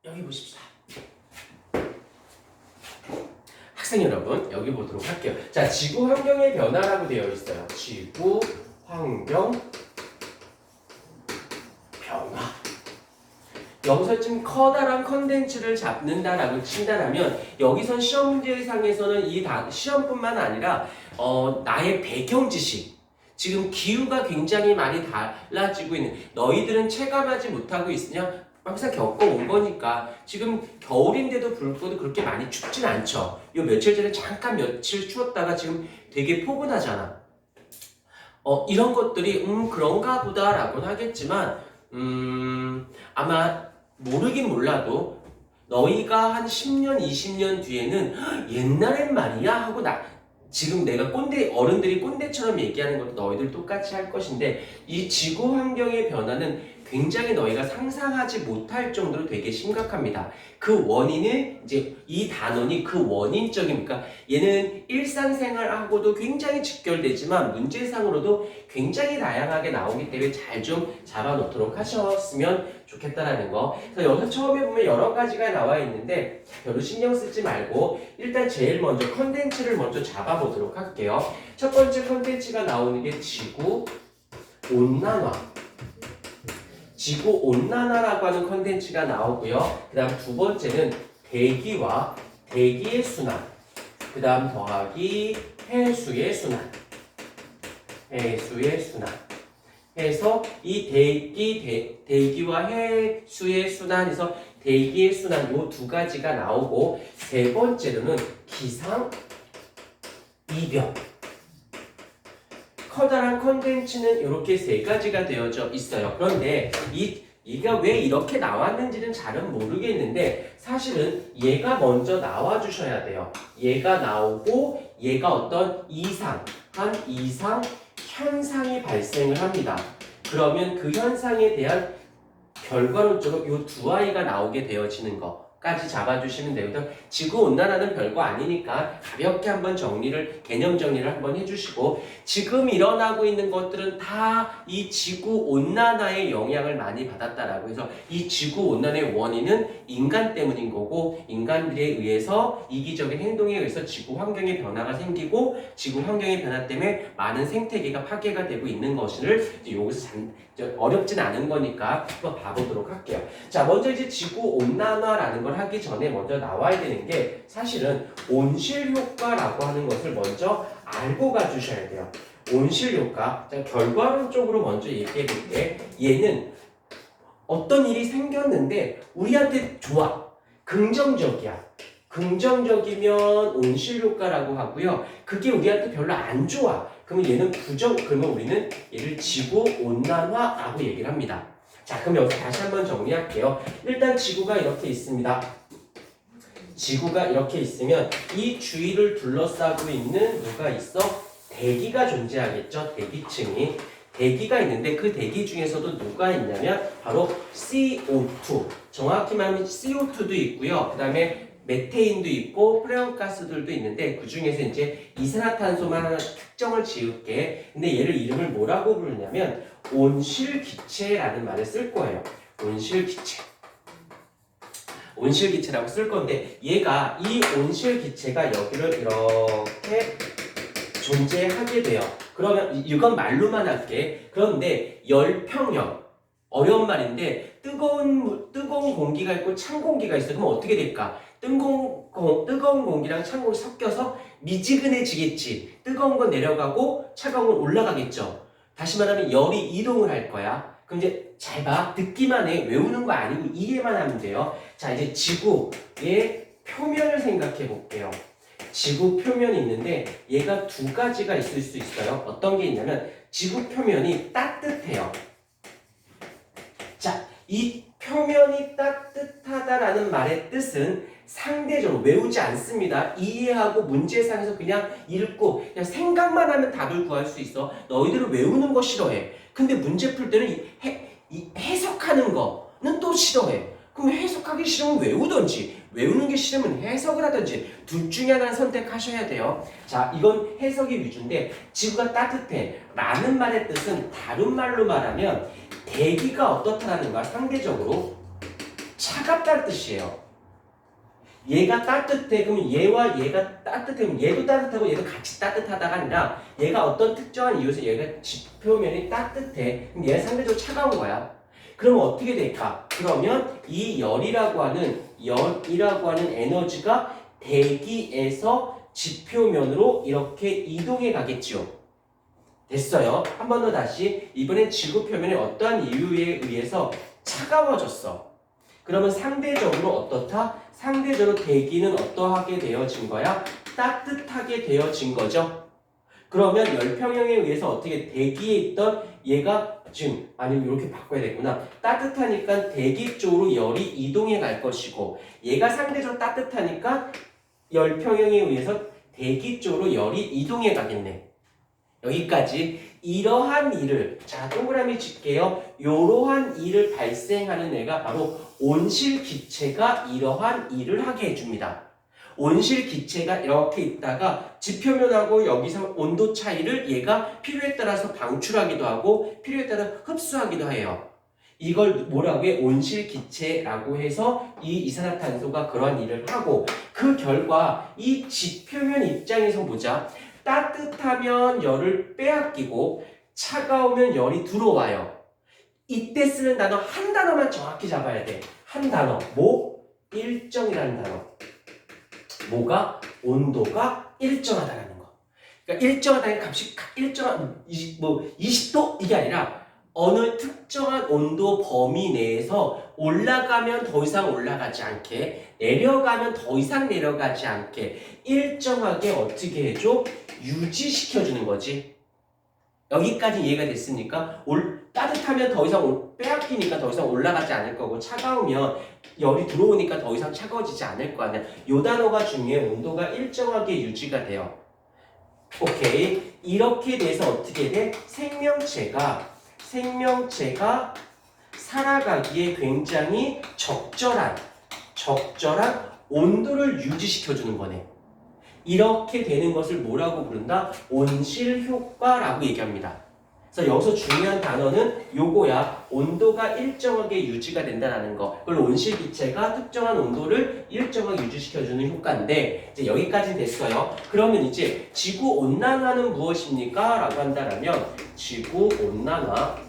여기 보십시오. 학생 여러분, 여기 보도록 할게요. 자, 지구 환경의 변화라고 되어 있어요. 지구 환경 변화. 여기서 지금 커다란 컨텐츠를 잡는다라고 친다라면 여기선 시험 문제상에서는 이 시험뿐만 아니라 나의 배경 지식, 지금 기후가 굉장히 많이 달라지고 있는, 너희들은 체감하지 못하고 있으냐? 항상 겪어온 거니까. 지금 겨울인데도 불구하고 그렇게 많이 춥진 않죠. 요 며칠 전에 잠깐 며칠 추웠다가 지금 되게 포근하잖아. 이런 것들이 그런가 보다라고는 하겠지만 아마 모르긴 몰라도 너희가 한 10년, 20년 뒤에는 옛날엔 말이야 하고 지금 내가 어른들이 꼰대처럼 얘기하는 것도 너희들 똑같이 할 것인데, 이 지구 환경의 변화는 굉장히 너희가 상상하지 못할 정도로 되게 심각합니다. 그 원인은 이제 이 단원이 그 원인적입니까? 얘는 일상생활하고도 굉장히 직결되지만 문제상으로도 굉장히 다양하게 나오기 때문에 잘 좀 잡아놓도록 하셨으면 좋겠다라는 거. 그래서 여기서 처음에 보면 여러 가지가 나와 있는데 별로 신경 쓰지 말고 일단 제일 먼저 컨텐츠를 먼저 잡아보도록 할게요. 첫 번째 컨텐츠가 나오는 게 지구 온난화. 지구 온난화라고 하는 컨텐츠가 나오고요. 그 다음 두 번째는 대기와 대기의 순환. 그 다음 더하기 해수의 순환. 해수의 순환. 해서 이 대기와 해수의 순환에서 대기의 순환 요 두 가지가 나오고, 세 번째로는 기상 이변. 커다란 컨텐츠는 이렇게 세 가지가 되어져 있어요. 그런데 얘가 왜 이렇게 나왔는지는 잘은 모르겠는데 사실은 얘가 먼저 나와 주셔야 돼요. 얘가 나오고 얘가 어떤 이상 현상이 발생을 합니다. 그러면 그 현상에 대한 결과론적으로 이 두 아이가 나오게 되어지는 거까지 잡아주시면 되고요. 지구온난화는 별거 아니니까 가볍게 한번 개념 정리를 한번 해주시고, 지금 일어나고 있는 것들은 다 이 지구온난화의 영향을 많이 받았다라고 해서 이 지구온난화의 원인은 인간 때문인 거고, 인간들에 의해서 이기적인 행동에 의해서 지구 환경의 변화가 생기고 지구 환경의 변화 때문에 많은 생태계가 파괴가 되고 있는 것을 여기서 어렵진 않은 거니까 한번 봐보도록 할게요. 자, 먼저 이제 지구 온난화라는 걸 하기 전에 먼저 나와야 되는 게 사실은 온실 효과라고 하는 것을 먼저 알고 가주셔야 돼요. 온실 효과. 자, 결과론적으로 먼저 얘기해 볼게. 얘는 어떤 일이 생겼는데 우리한테 좋아. 긍정적이야. 긍정적이면 온실 효과라고 하고요. 그게 우리한테 별로 안 좋아. 그러면 얘는 그러면 우리는 얘를 지구 온난화라고 얘기를 합니다. 자, 그럼 여기서 다시 한번 정리할게요. 일단 지구가 이렇게 있습니다. 지구가 이렇게 있으면 이 주위를 둘러싸고 있는 누가 있어? 대기가 존재하겠죠. 대기층이. 대기가 있는데 그 대기 중에서도 누가 있냐면 바로 CO2. 정확히 말하면 CO2도 있고요. 그 다음에 메테인도 있고 프레온가스들도 있는데 그 중에서 이제 이산화탄소만 하나 특정을 지을게. 근데 얘를 이름을 뭐라고 부르냐면 온실기체라는 말을 쓸 거예요. 온실기체. 온실기체라고 쓸 건데 얘가 이 온실기체가 여기를 이렇게 존재하게 돼요. 그러면 이건 말로만 할게. 그런데 열평형. 어려운 말인데 뜨거운 공기가 있고 찬 공기가 있어. 그럼 어떻게 될까? 뜨거운 공기랑 찬 공기 섞여서 미지근해지겠지. 뜨거운 건 내려가고 차가운 건 올라가겠죠. 다시 말하면 열이 이동을 할 거야. 그럼 이제 잘 봐. 듣기만 해. 외우는 거 아니고 이해만 하면 돼요. 자, 이제 지구의 표면을 생각해 볼게요. 지구 표면이 있는데 얘가 두 가지가 있을 수 있어요. 어떤 게 있냐면 지구 표면이 따뜻해요. 자, 이 표면이 따뜻하다라는 말의 뜻은 상대적으로 외우지 않습니다. 이해하고 문제상에서 그냥 읽고 그냥 생각만 하면 답을 구할 수 있어. 너희들은 외우는 거 싫어해. 근데 문제 풀 때는 이 해석하는 거는 또 싫어해. 그럼 해석하기 싫으면 외우던지, 외우는 게 싫으면 해석을 하든지 둘 중에 하나를 선택하셔야 돼요. 자, 이건 해석이 위주인데 지구가 따뜻해 라는 말의 뜻은 다른 말로 말하면 대기가 어떻다라는 거야. 상대적으로 차갑다는 뜻이에요. 얘가 따뜻해. 그러면 얘와 얘가 따뜻하면 얘도 따뜻하고 얘도 같이 따뜻하다가 아니라 얘가 어떤 특정한 이유에서 얘가 지표면이 따뜻해. 그럼 얘는 상대적으로 차가운 거야. 그러면 어떻게 될까? 그러면 이 열이라고 하는 에너지가 대기에서 지표면으로 이렇게 이동해 가겠죠. 됐어요. 한 번 더 다시. 이번엔 지구 표면이 어떠한 이유에 의해서 차가워졌어. 그러면 상대적으로 어떻다? 상대적으로 대기는 어떠하게 되어진 거야? 따뜻하게 되어진 거죠. 그러면 열평형에 의해서 어떻게 대기에 있던 얘가 지금 아니면 이렇게 바꿔야 되구나. 따뜻하니까 대기 쪽으로 열이 이동해 갈 것이고 얘가 상대적으로 따뜻하니까 열평형에 의해서 대기 쪽으로 열이 이동해 가겠네. 여기까지. 이러한 일을, 자 동그라미 칠게요. 이러한 일을 발생하는 애가 바로 온실기체가 이러한 일을 하게 해줍니다. 온실기체가 이렇게 있다가 지표면하고 여기서 온도 차이를 얘가 필요에 따라서 방출하기도 하고 필요에 따라 흡수하기도 해요. 이걸 뭐라고 해? 온실기체라고 해서 이 이산화탄소가 그런 일을 하고 그 결과 이 지표면 입장에서 보자. 따뜻하면 열을 빼앗기고 차가우면 열이 들어와요. 이때 쓰는 단어 한 단어만 정확히 잡아야 돼. 한 단어. 뭐? 일정이라는 단어. 뭐가? 온도가 일정하다라는 거. 그러니까 일정하다는 값이 일정한 20도 이게 아니라 어느 특정한 온도 범위 내에서 올라가면 더 이상 올라가지 않게 내려가면 더 이상 내려가지 않게 일정하게 어떻게 해줘? 유지시켜주는 거지. 여기까지 이해가 됐습니까? 따뜻하면 더 이상 빼앗기니까 더 이상 올라가지 않을 거고 차가우면 열이 들어오니까 더 이상 차가워지지 않을 거 아니야. 요 단어가 중요해. 온도가 일정하게 유지가 돼요. 오케이. 이렇게 돼서 어떻게 돼? 생명체가 살아가기에 굉장히 적절한 온도를 유지시켜주는 거네. 이렇게 되는 것을 뭐라고 부른다? 온실효과라고 얘기합니다. 그래서 여기서 중요한 단어는 요거야. 온도가 일정하게 유지가 된다는 거. 그걸 온실기체가 특정한 온도를 일정하게 유지시켜주는 효과인데 이제 여기까지 됐어요. 그러면 이제 지구온난화는 무엇입니까? 라고 한다면 지구온난화.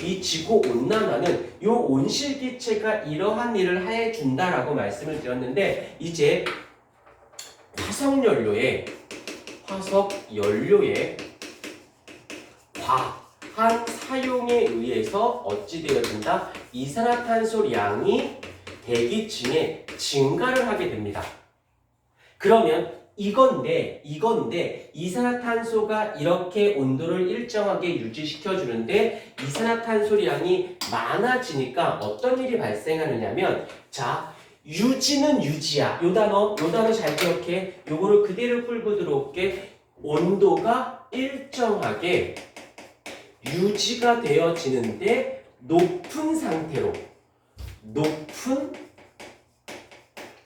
이 지구온난화는 요 온실기체가 이러한 일을 해준다라고 말씀을 드렸는데 이제 화석연료의 과한 사용에 의해서 어찌 되어진다? 이산화탄소량이 대기층에 증가를 하게 됩니다. 그러면 이건데 이산화탄소가 이렇게 온도를 일정하게 유지시켜주는데 이산화탄소량이 많아지니까 어떤 일이 발생하느냐면 자 유지는 유지야. 요 단어 잘 기억해. 요거를 그대로 풀고 들어올게. 온도가 일정하게 유지가 되어지는데 높은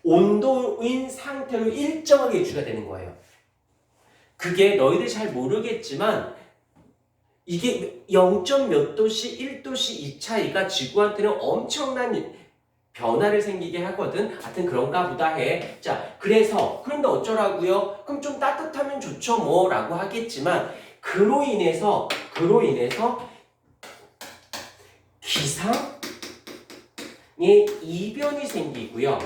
온도인 상태로 일정하게 유지가 되는 거예요. 그게 너희들 잘 모르겠지만 이게 0. 몇 도씨, 1도씨 이 차이가 지구한테는 엄청난 변화를 생기게 하거든. 하여튼 그런가 보다 해. 자, 그런데 어쩌라고요? 그럼 좀 따뜻하면 좋죠 뭐 라고 하겠지만 그로 인해서 기상의 이변이 생기고요.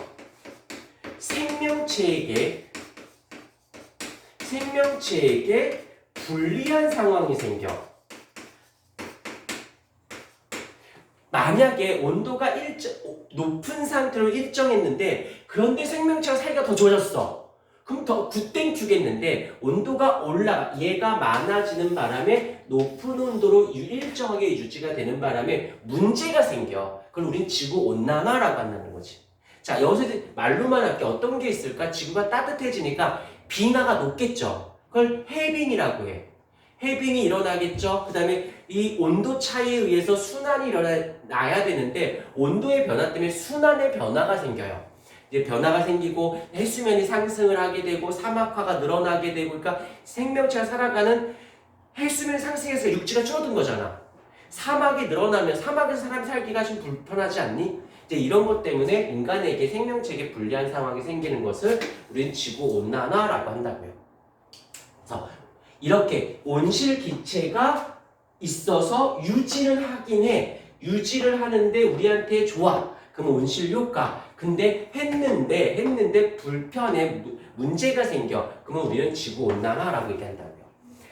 생명체에게 불리한 상황이 생겨. 만약에 온도가 높은 상태로 일정했는데 그런데 생명체가 살기가 더 좋아졌어. 그럼 더 굿땡큐겠는데 온도가 올라가 얘가 많아지는 바람에 높은 온도로 일정하게 유지가 되는 바람에 문제가 생겨. 그걸 우린 지구온난화라고 한다는 거지. 자, 여기서 말로만 할게. 어떤 게 있을까? 지구가 따뜻해지니까 빙하가 녹겠죠. 그걸 해빙이라고 해. 해빙이 일어나겠죠. 그 다음에 이 온도 차이에 의해서 순환이 일어나야 되는데 온도의 변화 때문에 순환의 변화가 생겨요. 이제 변화가 생기고 해수면이 상승을 하게 되고 사막화가 늘어나게 되고 그러니까 생명체가 살아가는 해수면 상승해서 육지가 줄어든 거잖아. 사막이 늘어나면 사막에서 사람이 살기가 좀 불편하지 않니? 이제 이런 것 때문에 인간에게 생명체에게 불리한 상황이 생기는 것을 우리는 지구온난화라고 한다고요. 그래서 이렇게 온실 기체가 있어서 유지를 하긴 해. 유지를 하는데 우리한테 좋아. 그럼 온실 효과. 근데 했는데 불편해. 문제가 생겨. 그러면 우리는 지구온난화라고 얘기한다고요.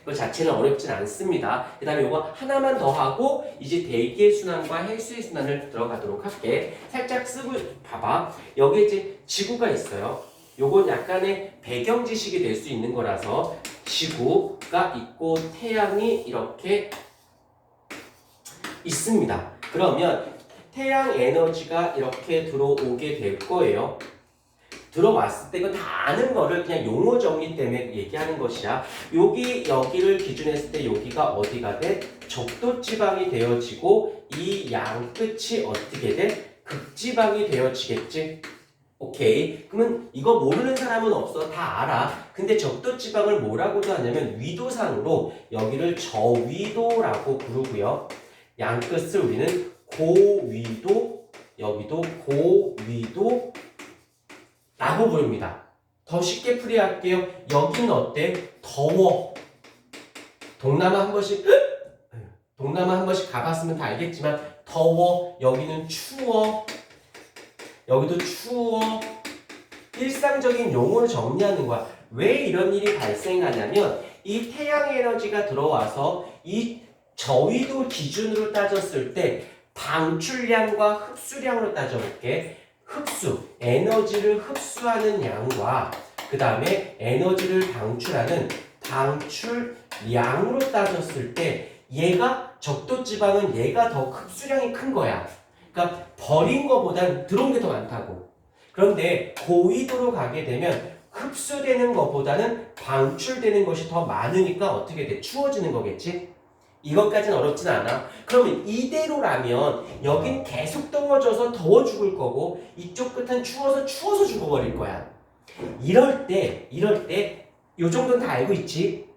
그 자체는 어렵진 않습니다. 그 다음에 이거 하나만 더 하고 이제 대기의 순환과 해수의 순환을 들어가도록 할게. 살짝 쓰고 봐봐. 여기 이제 지구가 있어요. 요건 약간의 배경 지식이 될 수 있는 거라서 지구가 있고 태양이 이렇게 있습니다. 그러면 태양 에너지가 이렇게 들어오게 될 거예요. 들어왔을 때 이거 다 아는 거를 그냥 용어 정리 때문에 얘기하는 것이야. 여기를 기준했을 때 여기가 어디가 돼? 적도지방이 되어지고 이 양 끝이 어떻게 돼? 극지방이 되어지겠지? 오케이. 그러면 이거 모르는 사람은 없어. 다 알아. 근데 적도지방을 뭐라고도 하냐면 위도상으로 여기를 저위도라고 부르고요. 양 끝을 우리는 고위도, 여기도 고위도 라고 부릅니다. 더 쉽게 풀이할게요. 여기는 어때? 더워. 동남아 한 번씩 가봤으면 다 알겠지만 더워. 여기는 추워. 여기도 추워. 일상적인 용어를 정리하는 거야. 왜 이런 일이 발생하냐면 이 태양 에너지가 들어와서 이 저위도 기준으로 따졌을 때 방출량과 흡수량으로 따져볼게. 흡수, 에너지를 흡수하는 양과 그 다음에 에너지를 방출하는 방출량으로 따졌을 때 얘가 적도지방은 얘가 더 흡수량이 큰 거야. 그러니까 버린 거보단 들어온 게 더 많다고. 그런데 고위도로 가게 되면 흡수되는 것보다는 방출되는 것이 더 많으니까 어떻게 돼? 추워지는 거겠지? 이것까지는 어렵진 않아. 그러면 이대로라면 여긴 계속 더워져서 더워 죽을 거고 이쪽 끝은 추워서 죽어버릴 거야. 이럴 때 요 정도는 다 알고 있지?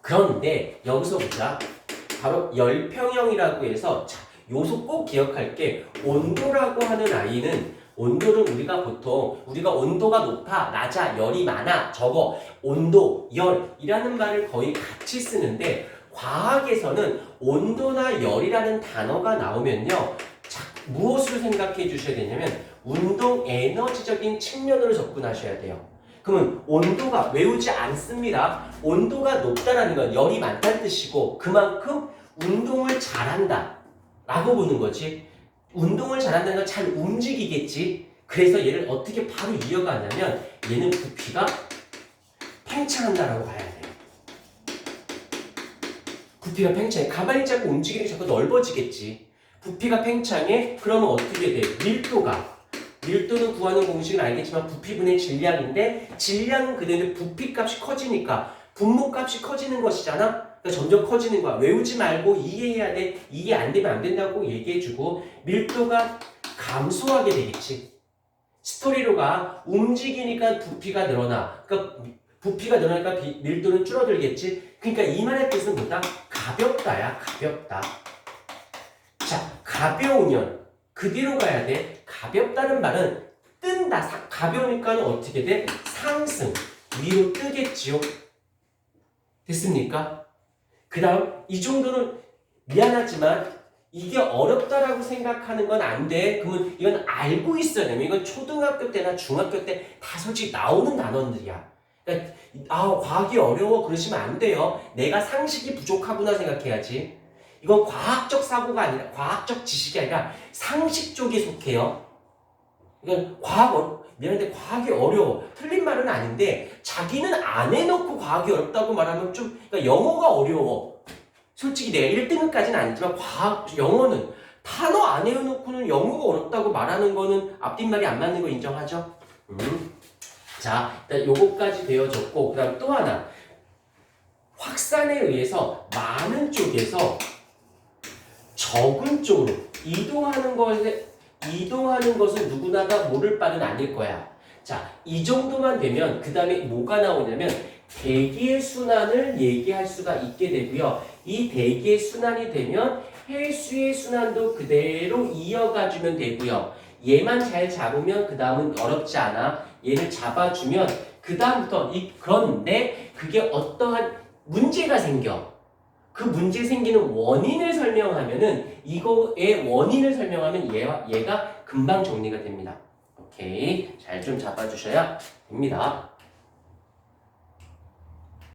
그런데 여기서 보자. 바로 열평형이라고 해서 자, 요소 꼭 기억할게. 온도라고 하는 아이는 온도는 우리가 온도가 높아, 낮아, 열이 많아, 적어, 온도, 열이라는 말을 거의 같이 쓰는데 과학에서는 온도나 열이라는 단어가 나오면요. 자, 무엇을 생각해 주셔야 되냐면 운동 에너지적인 측면으로 접근하셔야 돼요. 그러면 온도가 외우지 않습니다. 온도가 높다라는 건 열이 많다는 뜻이고 그만큼 운동을 잘한다 라고 보는 거지. 운동을 잘한다는 건 잘 움직이겠지. 그래서 얘를 어떻게 바로 이어가냐면 얘는 부피가 팽창한다라고 봐야 돼요. 부피가 팽창해. 가만히 잡고 움직이면 자꾸 넓어지겠지. 부피가 팽창해. 그러면 어떻게 돼? 밀도는 구하는 공식은 알겠지만 부피분의 질량인데 질량은 그대로 부피값이 커지니까 분모값이 커지는 것이잖아. 그러니까 점점 커지는 거야. 외우지 말고 이해해야 돼. 이해 안 되면 안 된다고 얘기해주고 밀도가 감소하게 되겠지. 스토리로가 움직이니까 부피가 늘어나. 그러니까 부피가 늘어나니까 밀도는 줄어들겠지. 그러니까 이 말의 뜻은 뭐다? 가볍다야. 가볍다. 자, 가벼우면 그 뒤로 가야 돼. 가볍다는 말은 뜬다. 가벼우니까 어떻게 돼? 상승. 위로 뜨겠지요. 됐습니까? 그 다음 이 정도는 미안하지만 이게 어렵다라고 생각하는 건 안 돼. 그러면 이건 알고 있어야 돼. 이건 초등학교 때나 중학교 때 다 솔직히 나오는 단어들이야. 그러니까 과학이 어려워 그러시면 안 돼요. 내가 상식이 부족하구나 생각해야지. 이건 과학적 사고가 아니라 과학적 지식이 아니라 상식 쪽에 속해요. 이건 미안한데 과학이 어려워. 틀린 말은 아닌데 자기는 안 해놓고 과학이 어렵다고 말하면 좀 그러니까 영어가 어려워. 솔직히 내가 1등급까지는 아니지만 영어는 단어 안 해놓고는 영어가 어렵다고 말하는 거는 앞뒷말이 안 맞는 거 인정하죠? 자, 일단 요거까지 되어졌고 그 다음 또 하나 확산에 의해서 많은 쪽에서 적은 쪽으로 이동하는 것은 누구나 다 모를 바는 아닐 거야. 자, 이 정도만 되면 그 다음에 뭐가 나오냐면 대기의 순환을 얘기할 수가 있게 되고요. 이 대기의 순환이 되면 헬수의 순환도 그대로 이어가주면 되고요. 얘만 잘 잡으면 그 다음은 어렵지 않아. 얘를 잡아주면 그 다음부터 그런데 그게 어떠한 문제가 생겨. 그 문제 생기는 원인을 설명하면은 이거의 원인을 설명하면 얘가 금방 정리가 됩니다. 오케이. 잘 좀 잡아주셔야 됩니다.